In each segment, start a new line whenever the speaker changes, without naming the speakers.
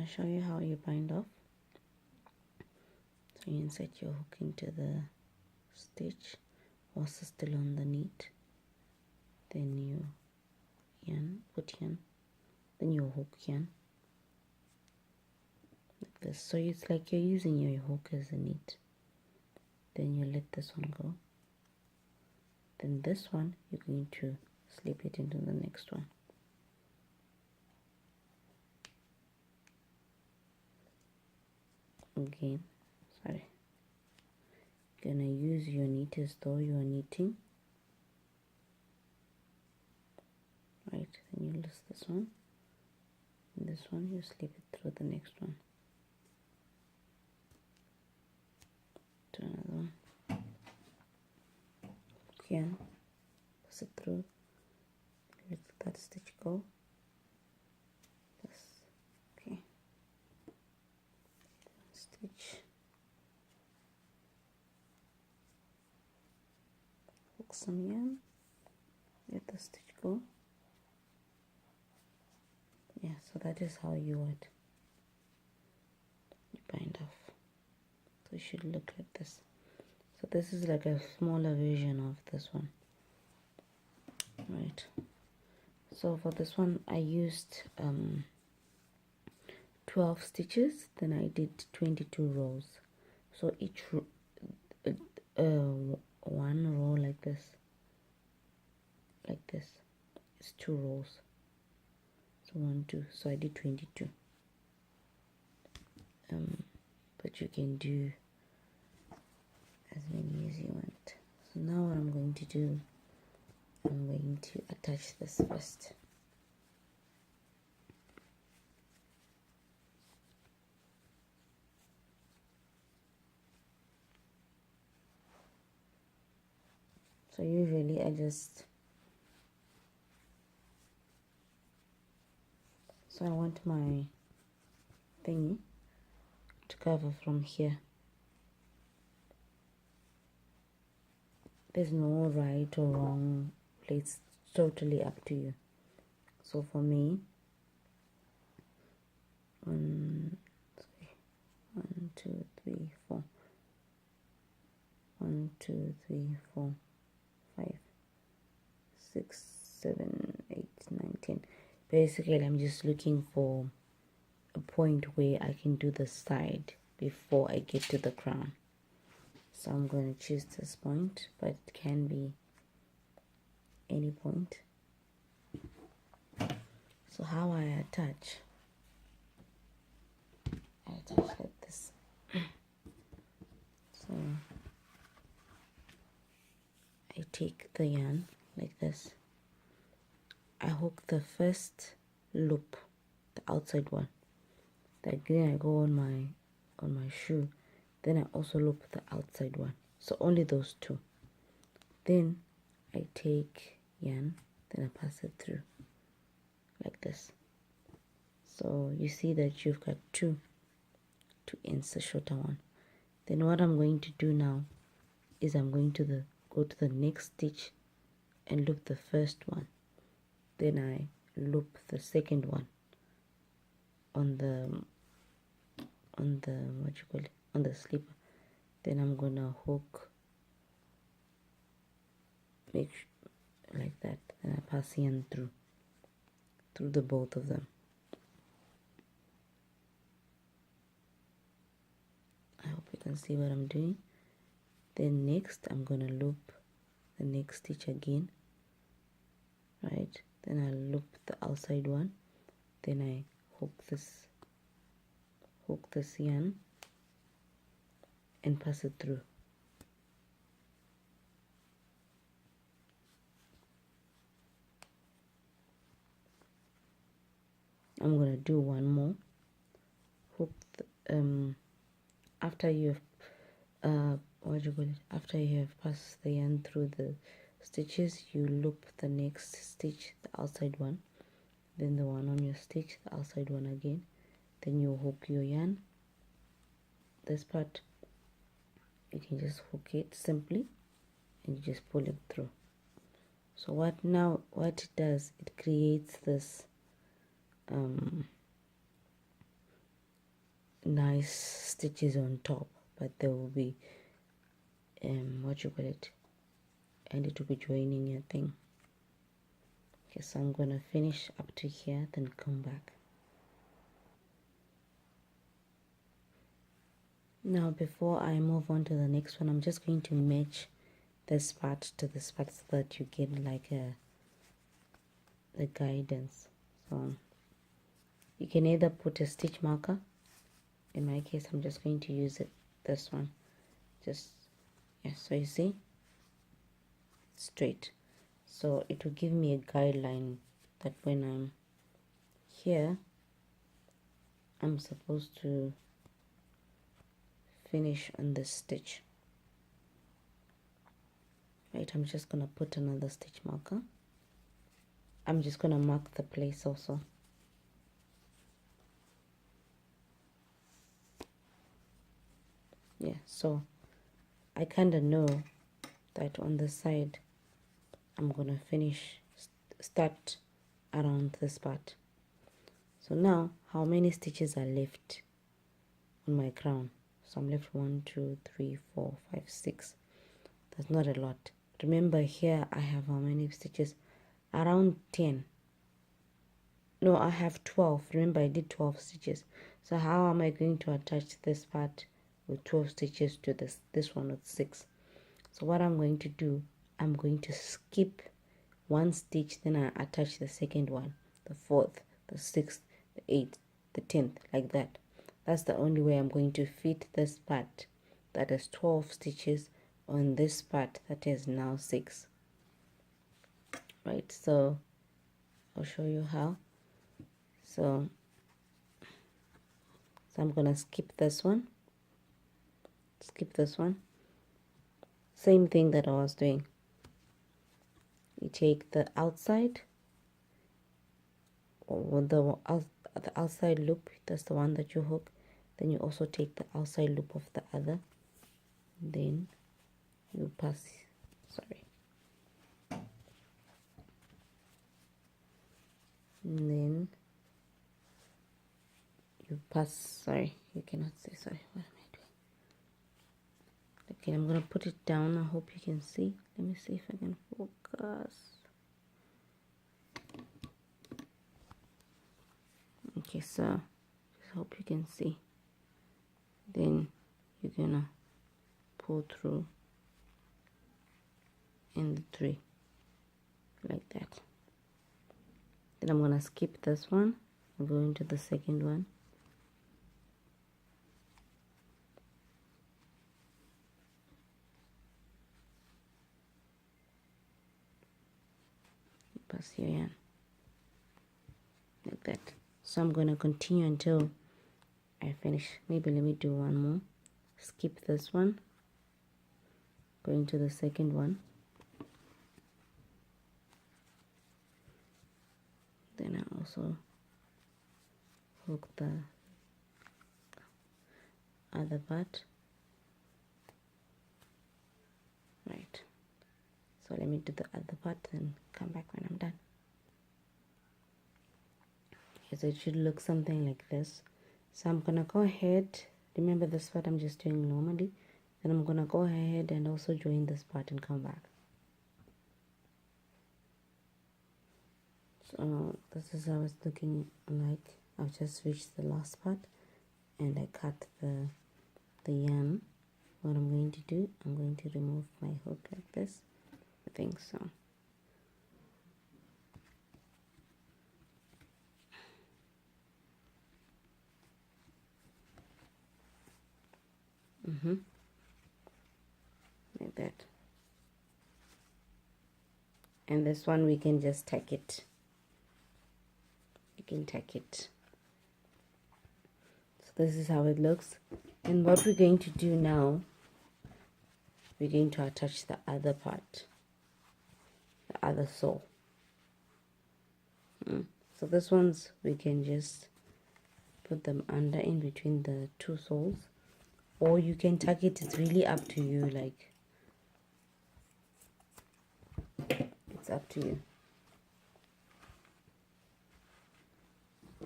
show you how you bind off. So you insert your hook into the stitch whilst it's still on the knit. Then you put yarn, then you hook yarn like this. So it's like you're using your hook as a knit. Then you let this one go. Then this one you're going to slip it into the next one. Again, sorry. Gonna use your knit as though you are knitting. Right, then you lose this one. And this one you slip it through the next one. To another one. Again, pass it through. Let that stitch go. This, okay. Stitch. Hook some yarn. Let the stitch go. Yeah, so that is how you would bind off. So it should look like this. So this is like a smaller version of this one. Right. So for this one I used 12 stitches, then I did 22 rows. So each one row like this is 2 rows. So 1, 2, so I did 22. But you can do as many as you want. So now what I'm going to do, I'm going to attach this first. So usually I just, so I want my thingy to cover from here. There's no right or wrong place, it's totally up to you. So for me, 1, 2, 3, 4. 1, 2, 3, 4, 5, 6, 7, 8, 9, 10. Basically, I'm just looking for a point where I can do the side before I get to the crown. So I'm going to choose this point, but it can be any point. So how I attach like this. So I take the yarn like this. I hook the first loop, the outside one. Then I go on my shoe. Then I also loop the outside one. So only those 2. Then I take yarn, then I pass it through like this. So you see that you've got 2 ends, the shorter one. Then what I'm going to do now is I'm going to go to the next stitch and loop the first one. Then I loop the second one on the what you call it, on the slipper. Then I'm gonna hook, like that. Then I pass yarn through the both of them. I hope you can see what I'm doing. Then next I'm gonna loop the next stitch again, right? Then I loop the outside one. Then I hook this yarn and pass it through. I'm gonna do one more. Hook after you've after you have passed the yarn through the stitches, you loop the next stitch, the outside one, then the one on your stitch, the outside one again. Then you hook your yarn. This part you can just hook it simply and you just pull it through. So what it does, it creates this nice stitches on top, but there will be what you call it, and it will be joining your thing. Okay, so I'm gonna finish up to here, then come back. Now before I move on to the next one, I'm just going to match this part to this part so that you get like the guidance. So you can either put a stitch marker. In my case, I'm just going to use this one. Just, yeah, so you see, straight. So it will give me a guideline that when I'm here, I'm supposed to finish on this stitch. Right, I'm just gonna put another stitch marker. I'm just gonna mark the place also. Yeah, so I kind of know that on the side I'm gonna start around this part. So now how many stitches are left on my crown? So I'm left 1 2 3 4 5 6. That's not a lot. Remember here I have how many stitches? Around 10. No, I have 12. Remember I did 12 stitches. So how am I going to attach this part with 12 stitches to this one with 6? So what I'm going to do, I'm going to skip one stitch, then I attach the second one, the 4th, the 6th, the 8th, the 10th, like that. That's the only way I'm going to fit this part that has 12 stitches on this part that is now 6. Right, so I'll show you how. So I'm gonna skip this one. Same thing that I was doing. You take the outside, or the outside loop, that's the one that you hook. Then you also take the outside loop of the other. Then you pass, and then you pass, you cannot see, what am I doing? Okay, I'm gonna put it down. I hope you can see. Let me see if I can focus. Okay, so just hope you can see. Then you're gonna pull through in the 3 like that. Then I'm gonna skip this one and go into the second one. Pass your yarn like that. So I'm gonna continue until I finish. Maybe let me do one more. Skip this one, go into the second one, then I also hook the other part. Right, so let me do the other part and come back when I'm done. Okay, so it should look something like this. So I'm gonna go ahead, remember this part I'm just doing normally, then I'm gonna go ahead and also join this part and come back. So this is how it's looking like. I've just reached the last part and I cut the yarn. What I'm going to do, I'm going to remove my hook like this. I think so. Like that. And this one we can just tack it. You can tack it. So this is how it looks. And what we're going to do now, we're going to attach the other part, the other sole. So this ones we can just put them under in between the two soles, or you can tack it. It's really up to you, like it's up to you.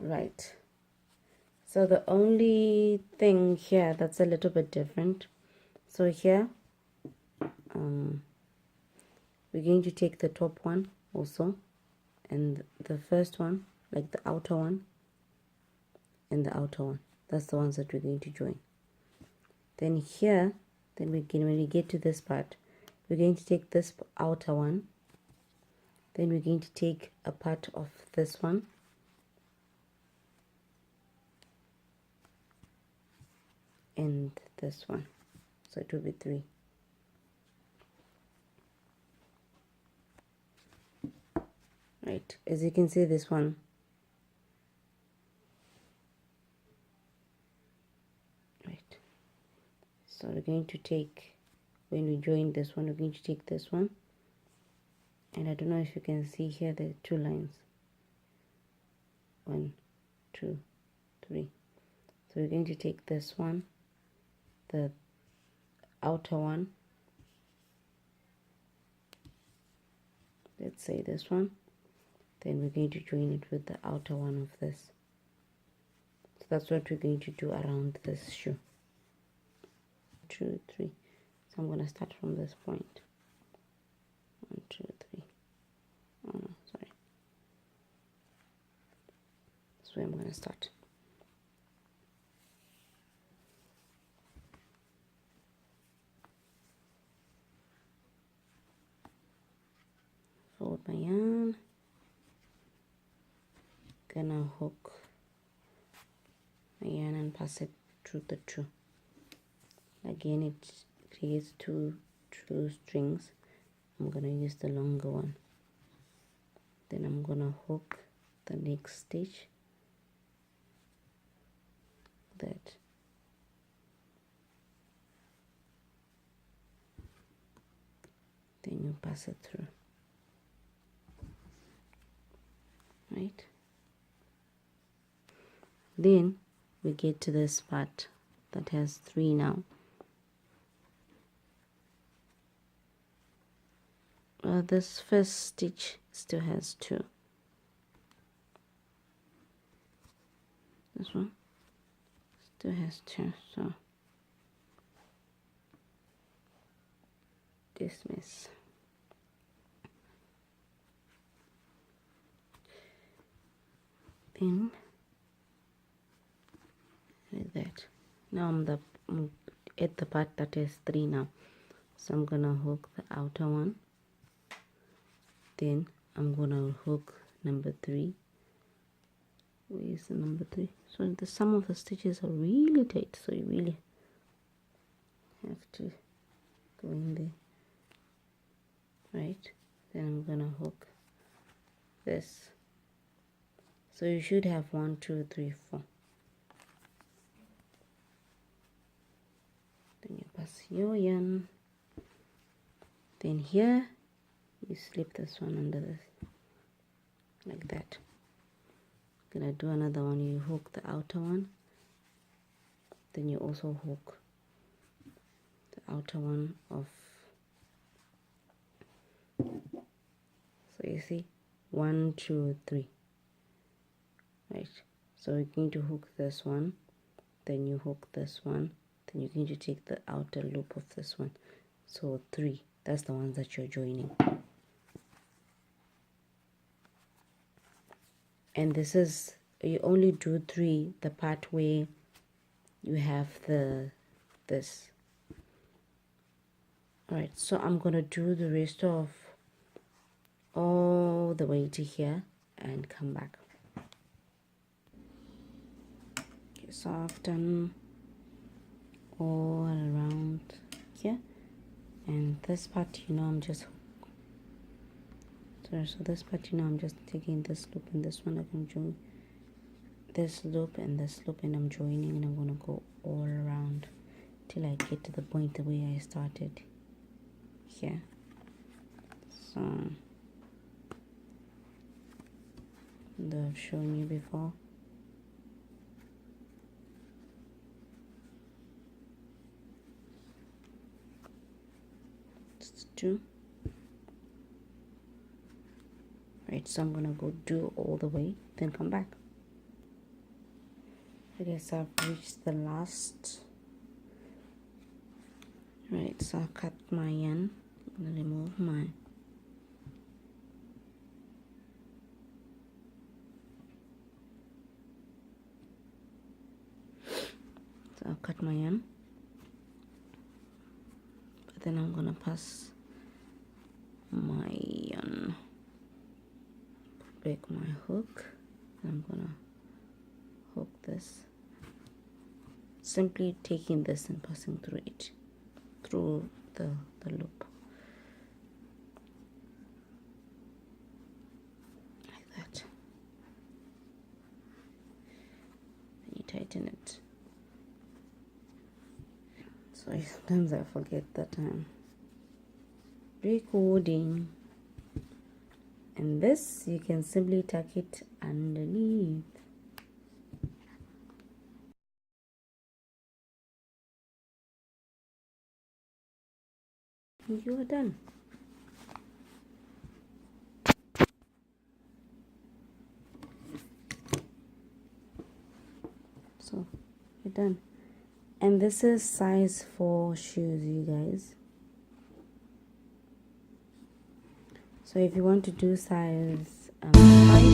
Right, So the only thing here that's a little bit different, so here we're going to take the top one also, and the first one, like the outer one and the outer one, that's the ones that we're going to join. Then here, then when we get to this part, we're going to take this outer one, then we're going to take a part of this one, and this one, so it will be 3. Right, as you can see, this one, right, so we're going to take, when we join this one, we're going to take this one, and I don't know if you can see here the 2 lines, 1, 2, 3. So we're going to take this one, the outer one, let's say this one, then we're going to join it with the outer one of this. So that's what we're going to do around this shoe. 2, 3. So I'm going to start from this point. 1, 2, 3. Oh no, sorry. That's where I'm going to start. Fold my yarn. Gonna hook my yarn and pass it through the 2. Again, it creates 2 strings. I'm gonna use the longer one. Then I'm gonna hook the next stitch. That. Then you pass it through. Right? Then we get to this part that has 3 now. This first stitch still has 2. This one still has 2, so dismiss. Then like that. Now I'm at the part that has 3 now, so I'm gonna hook the outer one, then I'm gonna hook number 3. Where is the number 3? So some of the stitches are really tight, so you really have to go in there. Right, then I'm gonna hook this, so you should have 1, 2, 3, 4. Then you pass your yarn, then here you slip this one under this, like that. Gonna do another one. You hook the outer one, then you also hook the outer one of, so you see 1, 2, 3. Right, so you're going to hook this one, then you hook this one, then you're going to take the outer loop of this one, so 3. That's the ones that you're joining. And this is, you only do 3 the part where you have this. Alright, so I'm gonna do the rest of all the way to here and come back. Okay, so I've done all around here, and this part, I'm just, sorry, so this part, I'm just taking this loop and this one. I can join this loop and this loop, and I'm joining, and I'm gonna go all around till I get to the point the way I started here. So that I've shown you before. Just 2. Right, so I'm gonna go do all the way, then come back. Okay, so I've reached the last. Right, so I'll cut my yarn. I'm gonna remove my I'll cut my yarn, but then I'm gonna pass my yarn, break my hook, and I'm gonna hook this, simply taking this and passing through it, through the loop, like that. Then you tighten it. Sorry, sometimes I forget that I'm recording. And this, you can simply tuck it underneath. You are done. So you're done. And this is size 4 shoes, you guys. So if you want to do size 5,